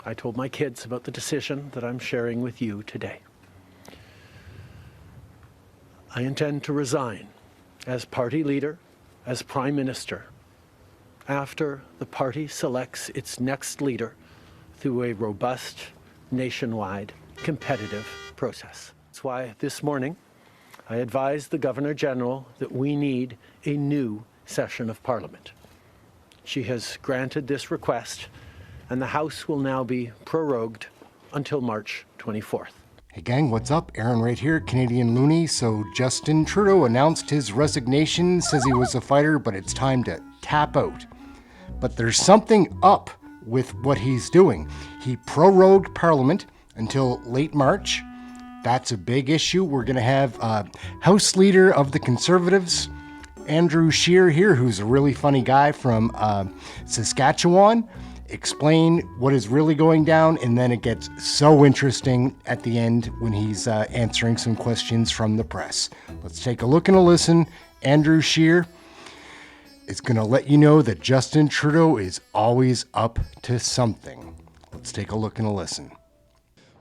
I told my kids about the decision that I'm sharing with you today. I intend to resign as party leader, as Prime Minister, after the party selects its next leader through a robust, nationwide, competitive process. That's why this morning I advised the Governor-General that we need a new session of Parliament. She has granted this request, and the House will now be prorogued until March 24th. Hey gang, what's up? Aaron right here, Canadian Looney. So Justin Trudeau announced his resignation, says he was a fighter, but it's time to tap out. But there's something up with what he's doing. He prorogued Parliament until late March. That's a big issue. We're going to have House Leader of the Conservatives, Andrew Scheer here, who's a really funny guy from Saskatchewan, explain what is really going down, and then it gets so interesting at the end when he's answering some questions from the press. Let's take a look and a listen. Andrew Scheer is going to let you know that Justin Trudeau is always up to something. Let's take a look and a listen.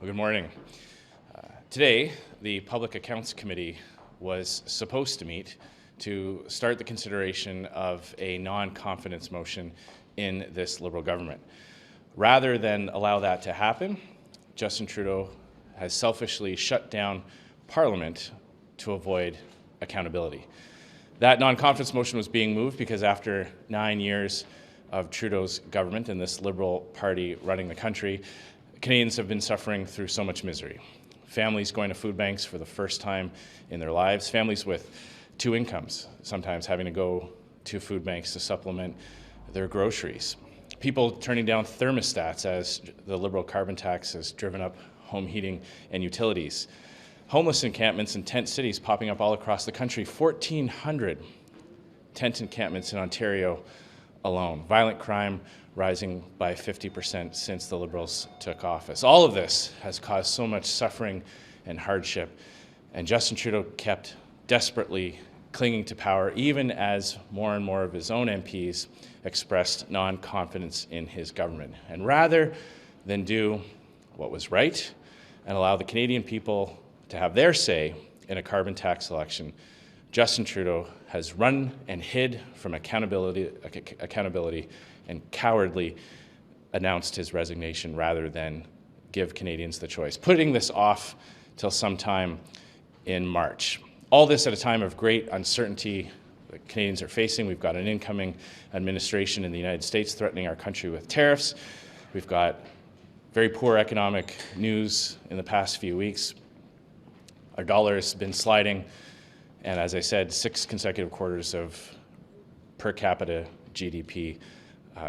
Well, good morning. Today, the Public Accounts Committee was supposed to meet to start the consideration of a non-confidence motion in this Liberal government. Rather than allow that to happen, Justin Trudeau has selfishly shut down Parliament to avoid accountability. That non-confidence motion was being moved because after 9 years of Trudeau's government and this Liberal Party running the country, Canadians have been suffering through so much misery. Families going to food banks for the first time in their lives, families with two incomes, sometimes having to go to food banks to supplement their groceries. People turning down thermostats as the Liberal carbon tax has driven up home heating and utilities. Homeless encampments in tent cities popping up all across the country. 1,400 tent encampments in Ontario alone. Violent crime rising by 50% since the Liberals took office. All of this has caused so much suffering and hardship, and Justin Trudeau kept desperately clinging to power, even as more and more of his own MPs expressed non-confidence in his government. And rather than do what was right and allow the Canadian people to have their say in a carbon tax election, Justin Trudeau has run and hid from accountability and cowardly announced his resignation rather than give Canadians the choice, putting this off till sometime in March. All this at a time of great uncertainty that Canadians are facing. We've got an incoming administration in the United States threatening our country with tariffs. We've got very poor economic news in the past few weeks. Our dollar has been sliding, and as I said, 6 consecutive quarters of per capita GDP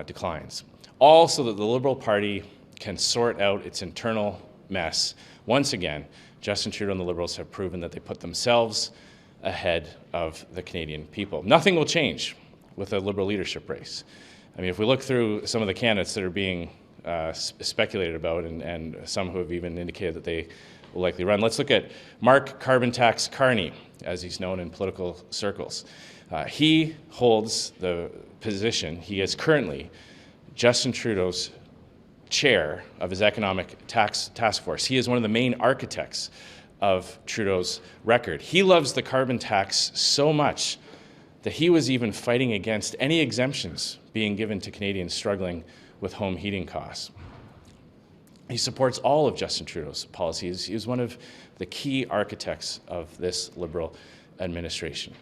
declines. All so that the Liberal Party can sort out its internal mess. Once again, Justin Trudeau and the Liberals have proven that they put themselves ahead of the Canadian people. Nothing will change with a Liberal leadership race. I mean, if we look through some of the candidates that are being speculated about and some who have even indicated that they will likely run, let's look at Mark Carbon Tax Carney, as he's known in political circles. He holds the position, he is currently Justin Trudeau's chair of his economic task force. He is one of the main architects of Trudeau's record. He loves the carbon tax so much that he was even fighting against any exemptions being given to Canadians struggling with home heating costs. He supports all of Justin Trudeau's policies. He was one of the key architects of this Liberal administration.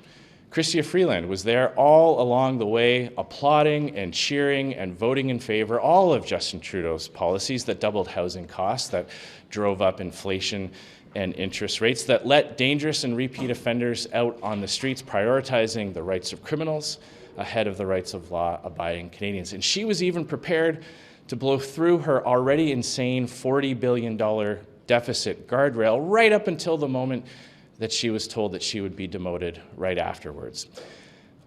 Chrystia Freeland was there all along the way, applauding and cheering and voting in favor all of Justin Trudeau's policies that doubled housing costs, that drove up inflation and interest rates, that let dangerous and repeat offenders out on the streets, prioritizing the rights of criminals ahead of the rights of law-abiding Canadians. And she was even prepared to blow through her already insane $40 billion deficit guardrail right up until the moment that she was told that she would be demoted right afterwards.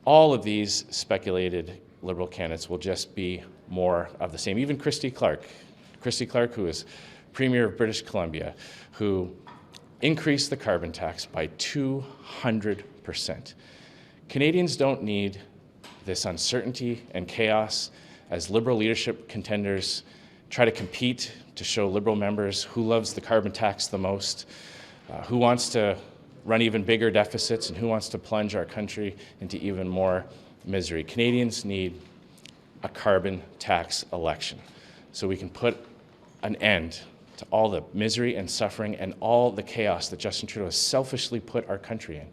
All of these speculated Liberal candidates will just be more of the same. Even Christy Clark, who is Premier of British Columbia, who increased the carbon tax by 200%. Canadians don't need this uncertainty and chaos as Liberal leadership contenders try to compete to show Liberal members who loves the carbon tax the most, who wants to run even bigger deficits, and who wants to plunge our country into even more misery. Canadians need a carbon tax election so we can put an end to all the misery and suffering and all the chaos that Justin Trudeau has selfishly put our country in.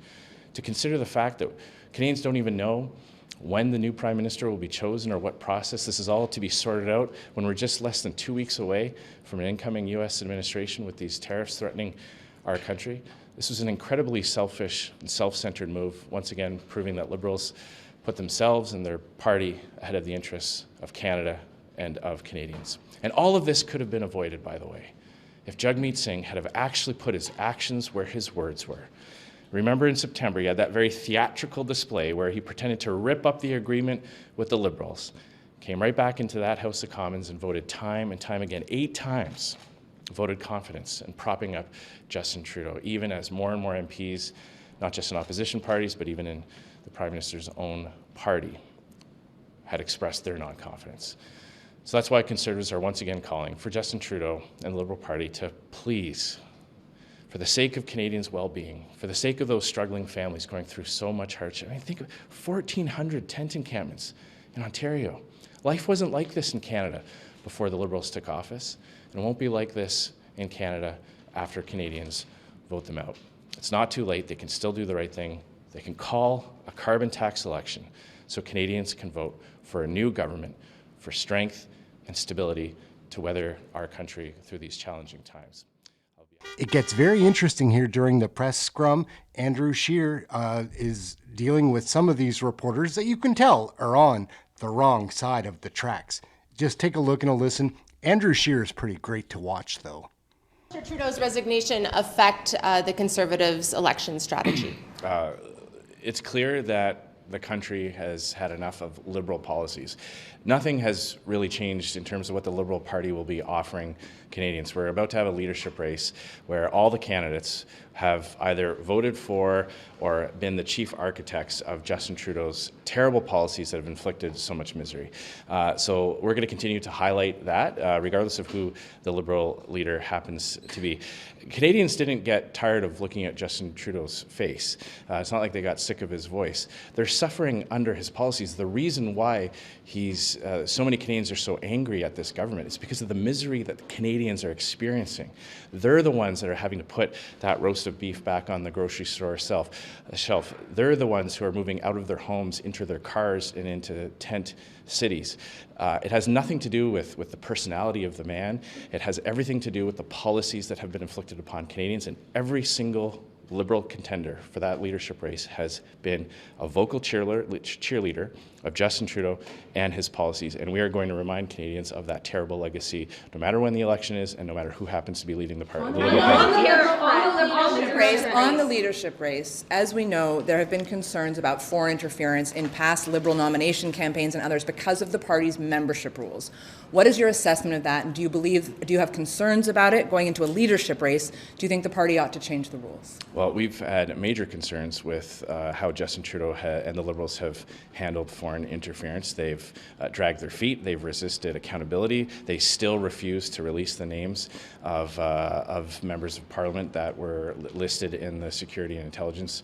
To consider the fact that Canadians don't even know when the new Prime Minister will be chosen or what process. This is all to be sorted out when we're just less than 2 weeks away from an incoming U.S. administration with these tariffs threatening our country. This was an incredibly selfish and self-centered move, once again proving that Liberals put themselves and their party ahead of the interests of Canada and of Canadians. And all of this could have been avoided, by the way, if Jagmeet Singh had have actually put his actions where his words were. Remember in September, he had that very theatrical display where he pretended to rip up the agreement with the Liberals, came right back into that House of Commons and voted time and time again, 8 times, voted confidence in propping up Justin Trudeau, even as more and more MPs, not just in opposition parties, but even in the Prime Minister's own party, had expressed their non-confidence. So that's why Conservatives are once again calling for Justin Trudeau and the Liberal Party to please, for the sake of Canadians' well-being, for the sake of those struggling families going through so much hardship. I mean, think of 1,400 tent encampments in Ontario. Life wasn't like this in Canada before the Liberals took office, and it won't be like this in Canada after Canadians vote them out. It's not too late. They can still do the right thing. They can call a carbon tax election so Canadians can vote for a new government, for strength and stability to weather our country through these challenging times. It gets very interesting here during the press scrum. Andrew Scheer is dealing with some of these reporters that you can tell are on the wrong side of the tracks. Just take a look and a listen. Andrew Scheer is pretty great to watch, though. Mr. Trudeau's resignation affect the Conservatives' election strategy? It's clear that the country has had enough of Liberal policies. Nothing has really changed in terms of what the Liberal Party will be offering Canadians. We're about to have a leadership race where all the candidates have either voted for or been the chief architects of Justin Trudeau's terrible policies that have inflicted so much misery. So we're going to continue to highlight that, regardless of who the Liberal leader happens to be. Canadians didn't get tired of looking at Justin Trudeau's face. It's not like they got sick of his voice. They're suffering under his policies. The reason why so many Canadians are so angry at this government is because of the misery that the Canadians are experiencing. They're the ones that are having to put that roast of beef back on the grocery store shelf. They're the ones who are moving out of their homes into their cars and into tent cities. It has nothing to do with the personality of the man. It has everything to do with the policies that have been inflicted upon Canadians, and every single Liberal contender for that leadership race has been a vocal cheerleader of Justin Trudeau and his policies. And we are going to remind Canadians of that terrible legacy, no matter when the election is and no matter who happens to be leading the party. On the leadership race, as we know, there have been concerns about foreign interference in past Liberal nomination campaigns and others because of the party's membership rules. What is your assessment of that? And do you have concerns about it going into a leadership race? Do you think the party ought to change the rules? Well, we've had major concerns with how Justin Trudeau and the Liberals have handled foreign interference. They've dragged their feet. They've resisted accountability. They still refuse to release the names of members of Parliament that were listed in the Security and Intelligence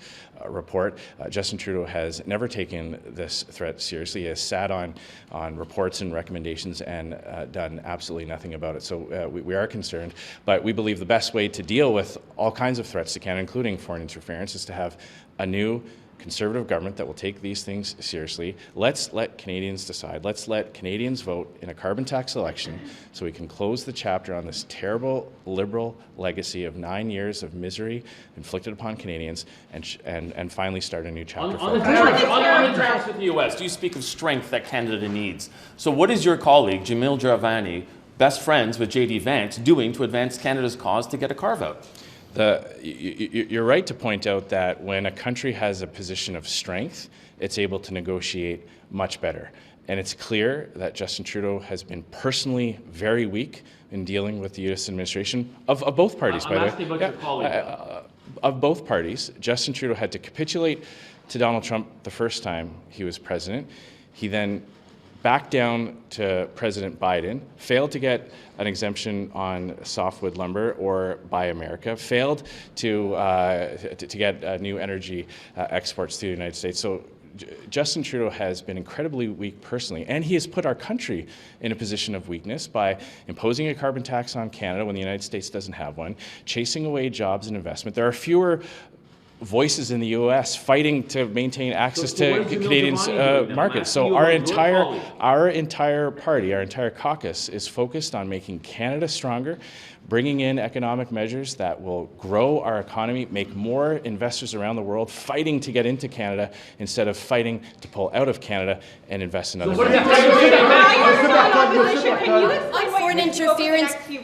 report. Justin Trudeau has never taken this threat seriously. He has sat on reports and recommendations and done absolutely nothing about it. So we are concerned, but we believe the best way to deal with all kinds of threats to Canada, including foreign interference, is to have a new Conservative government that will take these things seriously. Let's let Canadians decide. Let's let Canadians vote in a carbon tax election so we can close the chapter on this terrible Liberal legacy of 9 years of misery inflicted upon Canadians and finally start a new chapter. On the tariffs with the U.S., do you speak of strength that Canada needs? So what is your colleague, Jamil Jaravani, best friends with J.D. Vance, doing to advance Canada's cause to get a carve-out? You're right to point out that when a country has a position of strength, it's able to negotiate much better. And it's clear that Justin Trudeau has been personally very weak in dealing with the U.S. administration of both parties, by the way. I'm asking about your colleague. Of both parties. Justin Trudeau had to capitulate to Donald Trump the first time he was president. He then backed down to President Biden, failed to get an exemption on softwood lumber or Buy America, failed to get new energy exports to the United States. So Justin Trudeau has been incredibly weak personally, and he has put our country in a position of weakness by imposing a carbon tax on Canada when the United States doesn't have one, chasing away jobs and investment. There are fewer voices in the U.S. fighting to maintain access to Canadians' markets. So our entire party, our entire caucus is focused on making Canada stronger, bringing in economic measures that will grow our economy, make more investors around the world fighting to get into Canada instead of fighting to pull out of Canada and invest in other countries.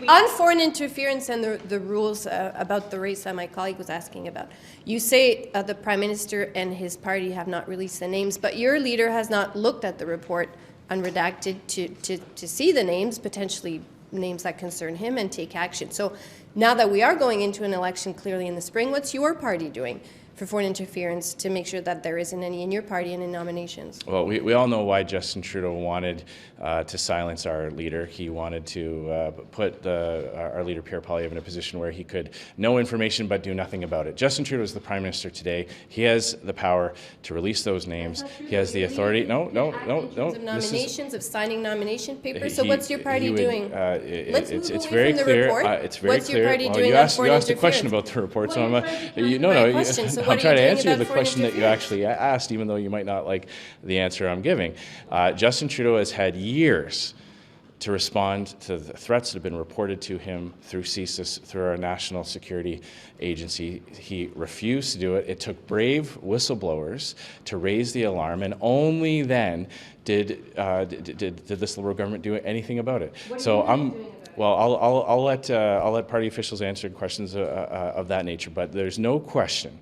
On foreign interference and the rules about the race that my colleague was asking about, you say the Prime Minister and his party have not released the names, but your leader has not looked at the report unredacted to see the names, potentially names that concern him, and take action. So now that we are going into an election clearly in the spring, what's your party doing for foreign interference to make sure that there isn't any in your party and in nominations? Well, we all know why Justin Trudeau wanted to silence our leader. He wanted to put our leader, Pierre, in a position where he could know information but do nothing about it. Justin Trudeau is the Prime Minister today. He has the power to release those names. He has the authority. No. Of nominations, of signing nomination papers. So what's your party doing? It's very clear. It's very what's clear. Your party doing you asked a question interference? about the report, so I'm I'm trying to answer the question that you actually asked, even though you might not like the answer I'm giving. Justin Trudeau has had years to respond to the threats that have been reported to him through CSIS, through our National Security Agency. He refused to do it. It took brave whistleblowers to raise the alarm, and only then did this Liberal government do anything about it. Well, I'll let party officials answer questions of that nature, but there's no question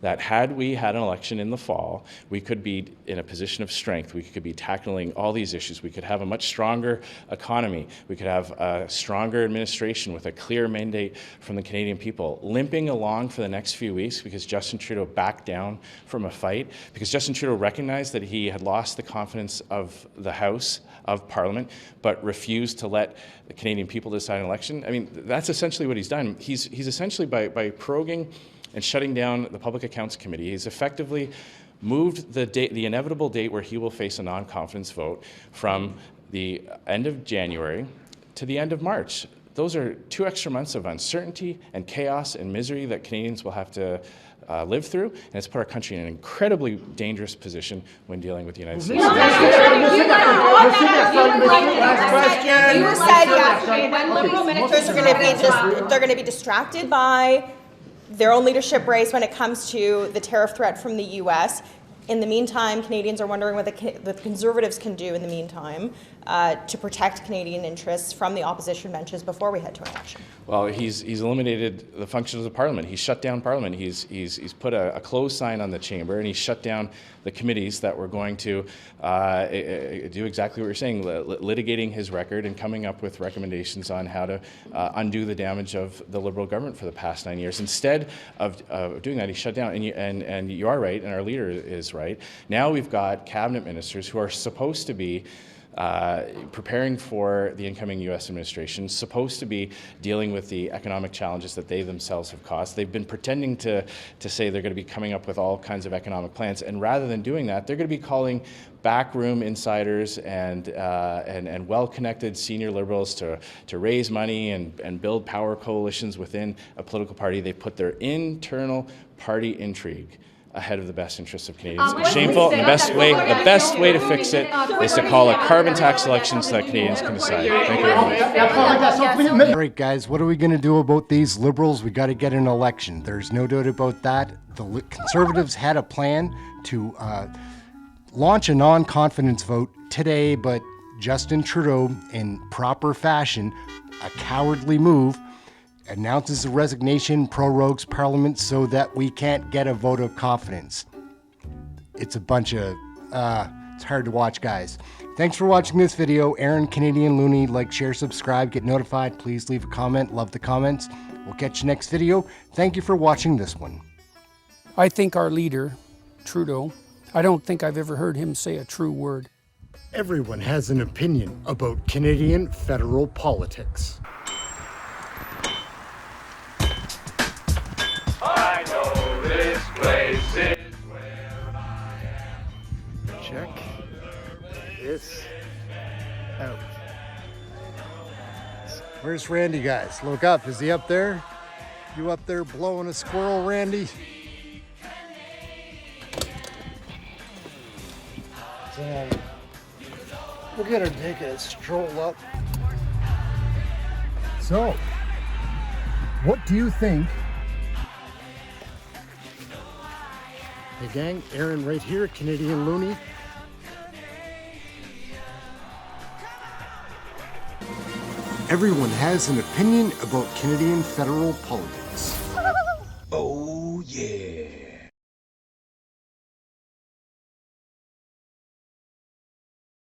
that had we had an election in the fall, we could be in a position of strength. We could be tackling all these issues. We could have a much stronger economy. We could have a stronger administration with a clear mandate from the Canadian people, limping along for the next few weeks because Justin Trudeau backed down from a fight, because Justin Trudeau recognized that he had lost the confidence of the House of Parliament, but refused to let the Canadian people decide an election. I mean, that's essentially what he's done. He's essentially, by proroguing and shutting down the Public Accounts Committee, he's effectively moved the inevitable date where he will face a non-confidence vote from the end of January to the end of March. Those are 2 extra months of uncertainty and chaos and misery that Canadians will have to live through, and it's put our country in an incredibly dangerous position when dealing with the United States. You said when Liberal ministers are going to be distracted by their own leadership race when it comes to the tariff threat from the U.S. In the meantime, Canadians are wondering what the Conservatives can do in the meantime to protect Canadian interests from the opposition benches before we head to an election. Well, he's eliminated the functions of Parliament. He's shut down Parliament. He's put a close sign on the chamber, and he's shut down the committees that were going to do exactly what you're saying, litigating his record and coming up with recommendations on how to undo the damage of the Liberal government for the past 9 years. Instead of doing that, he shut down. And you are right, and our leader is right. Now we've got cabinet ministers who are supposed to be preparing for the incoming U.S. administration, supposed to be dealing with the economic challenges that they themselves have caused. They've been pretending to say they're going to be coming up with all kinds of economic plans, and rather than doing that, they're going to be calling backroom insiders and well-connected senior Liberals to raise money and build power coalitions within a political party. They put their internal party intrigue ahead of the best interests of Canadians. It's shameful, and the best way to fix it is to call a carbon tax election so that Canadians can decide. Thank you very much. All right, guys, what are we going to do about these Liberals? We got to get an election. There's no doubt about that. The Conservatives had a plan to launch a non-confidence vote today, but Justin Trudeau, in proper fashion, a cowardly move, announces a resignation, prorogues Parliament so that we can't get a vote of confidence. It's a bunch of, it's hard to watch, guys. Thanks for watching this video. Aaron, Canadian Looney, like, share, subscribe, get notified. Please leave a comment. Love the comments. We'll catch you next video. Thank you for watching this one. I think our leader, Trudeau, I don't think I've ever heard him say a true word. Everyone has an opinion about Canadian federal politics. I know this place is where I am. Check this out. Where's Randy, guys? Look up. Is he up there? You up there blowing a squirrel, Randy? So, we're gonna take a stroll up. So, what do you think? Hey gang, Aaron right here, Canadian Looney. Everyone has an opinion about Canadian federal politics.